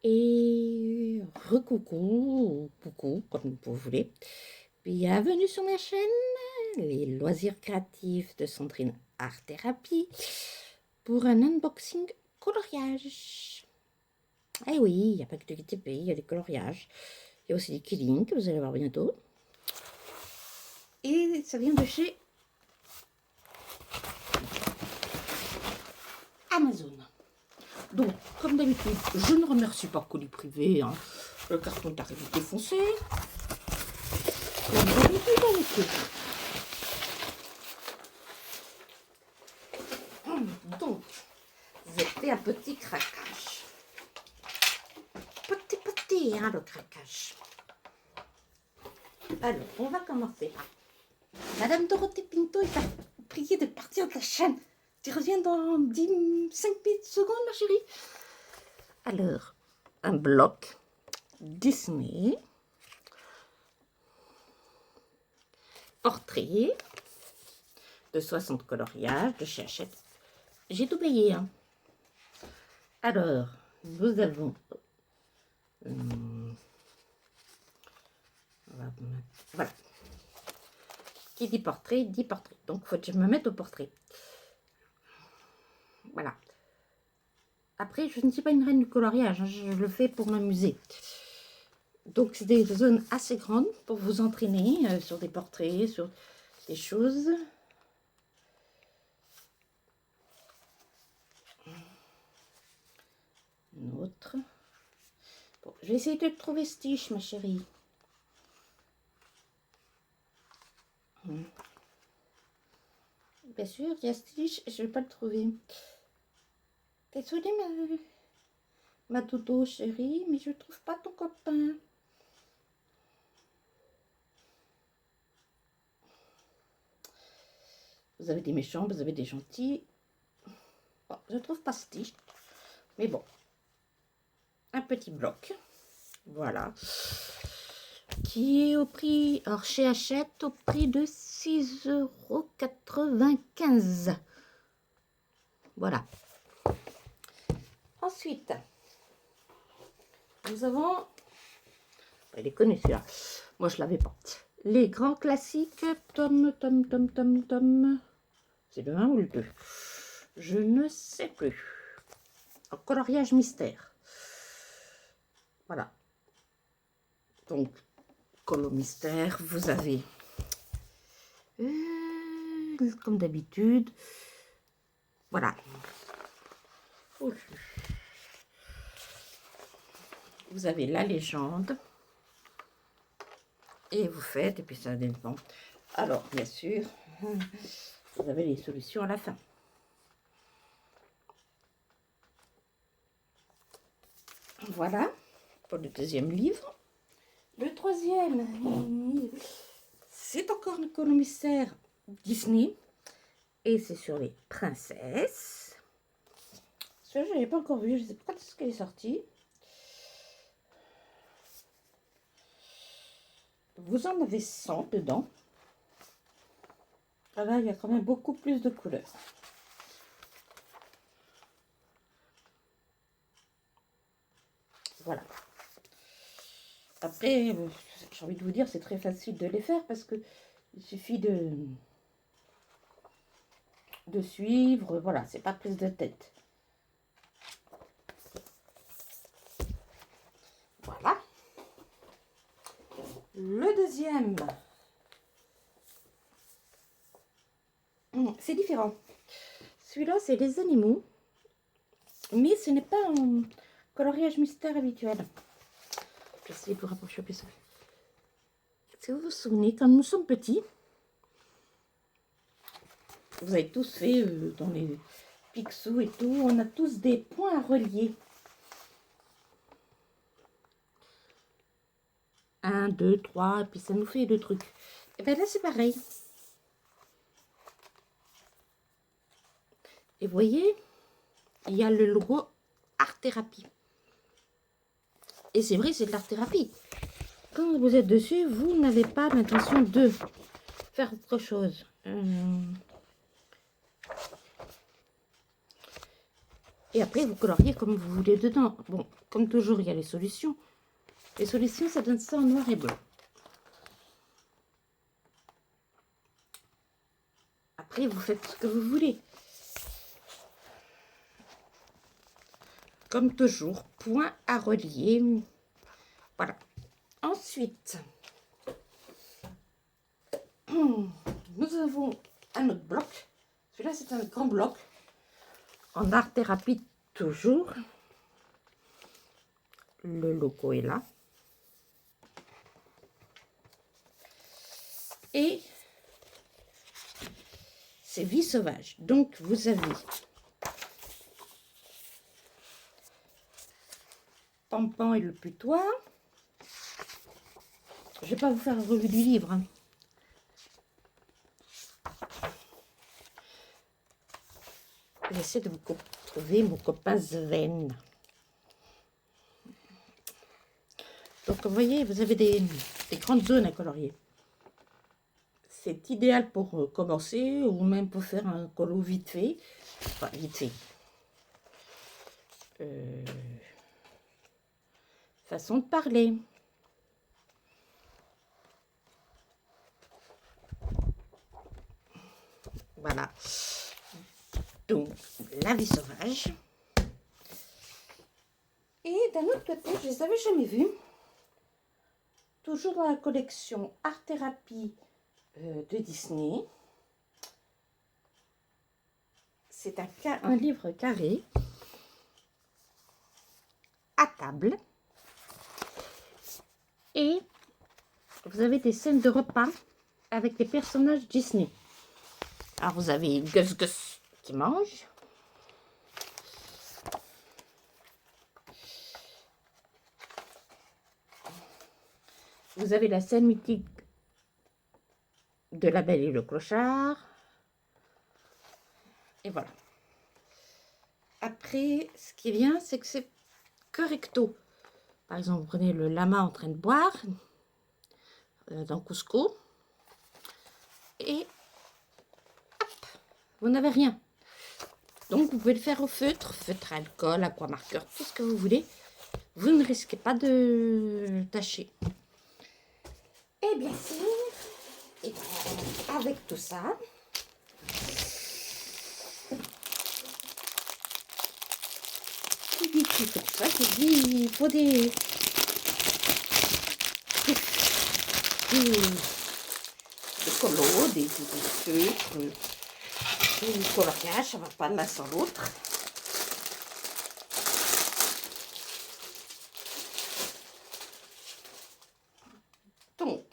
Et recoucou, ou coucou, comme vous voulez. Bienvenue sur ma chaîne, les loisirs créatifs de Sandrine Art Thérapie, pour un unboxing coloriage. Eh oui, il n'y a pas que du TP, il y a des coloriages. Il y a aussi des Killing que vous allez voir bientôt. Et ça vient de chez Amazon. Donc, comme d'habitude, je ne remercie pas Colis Privé. Hein. Le carton est arrivé défoncé. Comme d'habitude avec eux. Donc, j'ai fait un petit craquage. Petit, hein, le craquage. Alors, on va commencer par Madame Dorothée Pinto est priée de partir de la chaîne. Tu reviens dans 5 secondes, ma chérie. Alors, un bloc Disney. Portrait de 60 coloriages de chez Hachette. J'ai tout payé. Hein. Alors, nous avons... voilà. Qui dit portrait, dit portrait. Donc, il faut que je me mette au portrait. Voilà. Après, je ne suis pas une reine du coloriage. Hein, je le fais pour m'amuser. Donc, c'est des zones assez grandes pour vous entraîner sur des portraits, sur des choses. Une autre. Bon, je vais essayer de trouver Stitch, ma chérie. Bien sûr, il y a Stitch, je ne vais pas le trouver. Désolée, ma dodo chérie, mais je ne trouve pas ton copain. Vous avez des méchants, vous avez des gentils. Bon, je ne trouve pas Stitch. Mais bon, un petit bloc. Voilà. Qui est au prix, alors chez Hachette, au prix de 6,95 €. Voilà. Ensuite, nous avons, il est connu celui-là, moi je l'avais pas, les grands classiques, tome, c'est le 1 ou le 2, je ne sais plus, en coloriage mystère, voilà, donc, colo mystère, vous avez, comme d'habitude, voilà, vous avez la légende, et vous faites, et puis ça dépend. Alors, bien sûr, vous avez les solutions à la fin. Voilà, pour le deuxième livre. Le troisième, c'est encore un colo mystère Disney, et c'est sur les princesses. Celui-là, je n'avais pas encore vu, je ne sais pas quand est-ce qu'elle est sortie. Vous en avez 100 dedans. Ah là, il y a quand même beaucoup plus de couleurs. Voilà. Après, j'ai envie de vous dire, c'est très facile de les faire parce que il suffit de suivre. Voilà, c'est pas prise de tête. Voilà. Le deuxième, c'est différent. Celui-là, c'est les animaux, mais ce n'est pas un coloriage mystère habituel. Je vais essayer de vous rapprocher un peu ça. Si vous vous souvenez, quand nous sommes petits, vous avez tous fait dans les Picsou et tout, on a tous des points à relier. 1, 2, 3, et puis ça nous fait le truc. Et bien là, c'est pareil. Et vous voyez, il y a le logo Art Thérapie. Et c'est vrai, c'est de l'art thérapie. Quand vous êtes dessus, vous n'avez pas l'intention de faire autre chose. Et après, vous coloriez comme vous voulez dedans. Bon, comme toujours, il y a les solutions. Les solutions, ça donne ça en noir et blanc. Après, vous faites ce que vous voulez. Comme toujours, point à relier. Voilà. Ensuite, nous avons un autre bloc. Celui-là, c'est un grand bloc. En art-thérapie, toujours. Le logo est là. Et c'est Vie sauvage. Donc, vous avez Pampan et le putois. Je ne vais pas vous faire une revue du livre. Hein. J'essaie de vous trouver mon copain Sven. Donc, vous voyez, vous avez des grandes zones à colorier. C'est idéal pour commencer ou même pour faire un colo vite fait. Enfin, vite fait. Façon de parler. Voilà. Donc, la vie sauvage. Et d'un autre côté, je ne les avais jamais vus. Toujours dans la collection Art Thérapie de Disney. C'est un livre carré à table. Et vous avez des scènes de repas avec des personnages Disney. Alors vous avez Gus Gus qui mange. Vous avez la scène mythique de La Belle et le Clochard. Et voilà. Après, ce qui est bien, c'est que c'est correcto. Par exemple, vous prenez le lama en train de boire dans Cusco. Et hop, vous n'avez rien. Donc, vous pouvez le faire au feutre à alcool, aquamarqueur, tout ce que vous voulez. Vous ne risquez pas de tâcher. Et bien sûr, et bien, avec tout ça, c'est pour ça que je dis il faut des colos, des feutres, du coloriage, ça ne va pas l'un sans l'autre. Donc,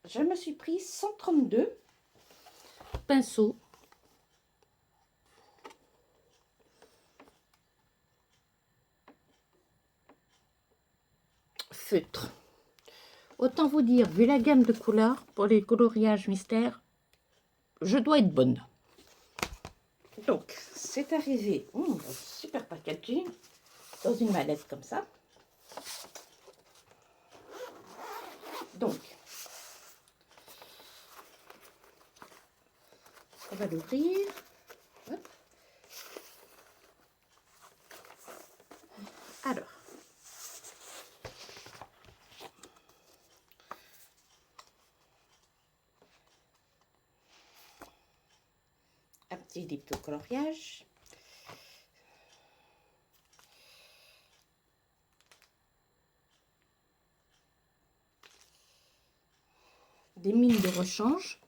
je me suis pris 132 pinceaux. Feutre. Autant vous dire, vu la gamme de couleurs, pour les coloriages mystères, je dois être bonne. Donc, c'est arrivé, super packaging, dans une mallette comme ça. Donc, on va l'ouvrir. Hop. Alors, un petit diptyque coloriage. Des mines de rechange.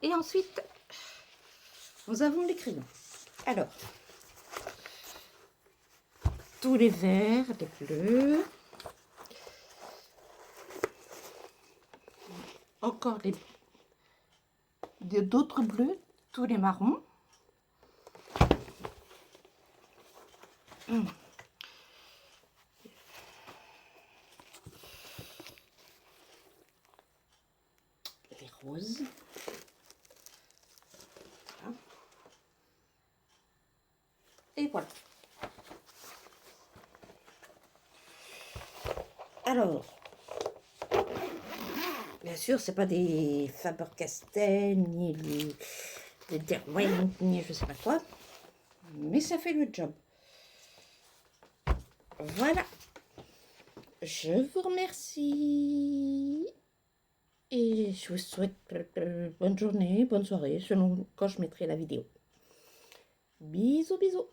Et ensuite, nous avons les crayons. Alors, tous les verts, les bleus. Encore d'autres bleus, tous les marrons. Les roses. Voilà. Et voilà. Alors, bien sûr, c'est pas des Faber-Castell, ni des Derwent, ni je sais pas quoi. Mais ça fait le job. Voilà. Je vous remercie. Et je vous souhaite bonne journée, bonne soirée, selon quand je mettrai la vidéo. Bisous, bisous.